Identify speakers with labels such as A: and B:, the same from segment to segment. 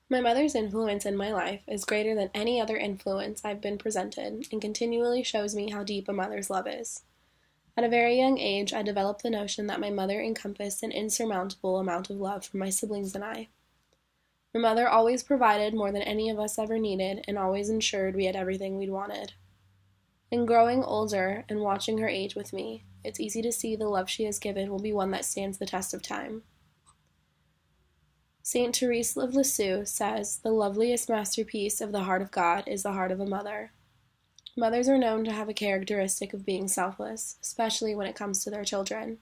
A: My mother's influence in my life is greater than any other influence I've been presented and continually shows me how deep a mother's love is. At a very young age, I developed the notion that my mother encompassed an insurmountable amount of love for my siblings and I. My mother always provided more than any of us ever needed and always ensured we had everything we'd wanted. In growing older and watching her age with me, it's easy to see the love she has given will be one that stands the test of time. Saint Therese of Lisieux says, "The loveliest masterpiece of the heart of God is the heart of a mother." Mothers are known to have a characteristic of being selfless, especially when it comes to their children.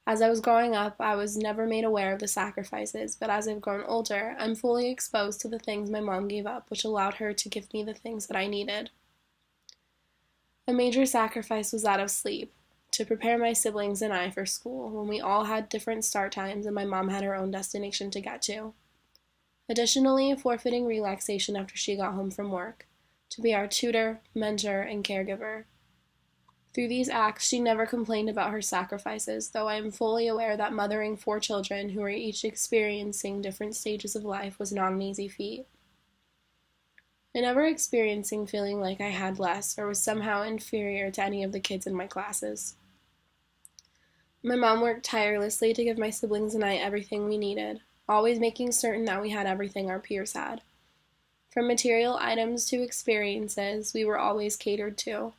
A: As I was growing up, I was never made aware of the sacrifices, but as I've grown older, I'm fully exposed to the things my mom gave up, which allowed her to give me the things that I needed. A major sacrifice was that of sleep, to prepare my siblings and I for school, when we all had different start times and my mom had her own destination to get to. Additionally, forfeiting relaxation after she got home from work, to be our tutor, mentor, and caregiver. Through these acts, she never complained about her sacrifices, though I am fully aware that mothering 4 children who were each experiencing different stages of life was not an easy feat. I never experiencing feeling like I had less or was somehow inferior to any of the kids in my classes. My mom worked tirelessly to give my siblings and I everything we needed, always making certain that we had everything our peers had. From material items to experiences, we were always catered to.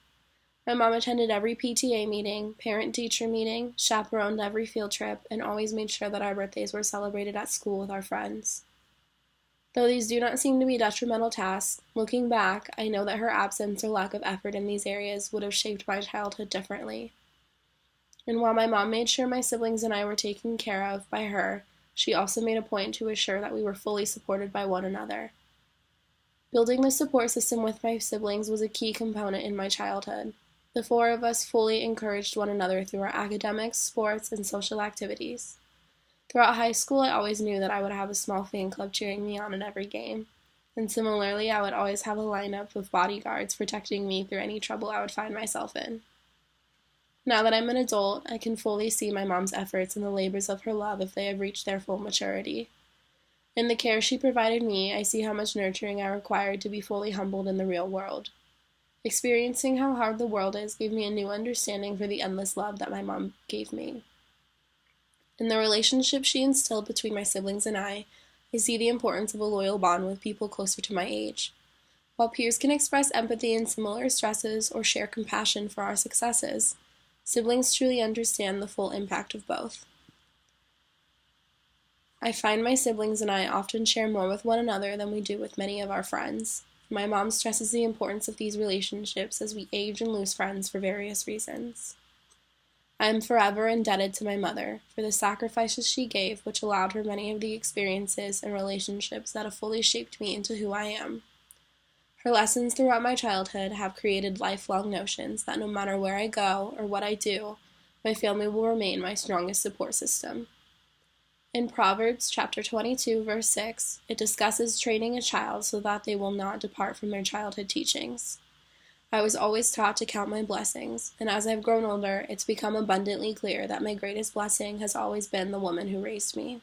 A: My mom attended every PTA meeting, parent-teacher meeting, chaperoned every field trip, and always made sure that our birthdays were celebrated at school with our friends. Though these do not seem to be detrimental tasks, looking back, I know that her absence or lack of effort in these areas would have shaped my childhood differently. And while my mom made sure my siblings and I were taken care of by her, she also made a point to assure that we were fully supported by one another. Building the support system with my siblings was a key component in my childhood. The 4 of us fully encouraged one another through our academics, sports, and social activities. Throughout high school, I always knew that I would have a small fan club cheering me on in every game. And similarly, I would always have a lineup of bodyguards protecting me through any trouble I would find myself in. Now that I'm an adult, I can fully see my mom's efforts and the labors of her love if they have reached their full maturity. In the care she provided me, I see how much nurturing I required to be fully humbled in the real world. Experiencing how hard the world is gave me a new understanding for the endless love that my mom gave me. In the relationship she instilled between my siblings and I see the importance of a loyal bond with people closer to my age. While peers can express empathy in similar stresses or share compassion for our successes, siblings truly understand the full impact of both. I find my siblings and I often share more with one another than we do with many of our friends. My mom stresses the importance of these relationships as we age and lose friends for various reasons. I am forever indebted to my mother for the sacrifices she gave, which allowed her many of the experiences and relationships that have fully shaped me into who I am. Her lessons throughout my childhood have created lifelong notions that no matter where I go or what I do, my family will remain my strongest support system. In Proverbs chapter 22, verse 6, it discusses training a child so that they will not depart from their childhood teachings. I was always taught to count my blessings, and as I've grown older, it's become abundantly clear that my greatest blessing has always been the woman who raised me.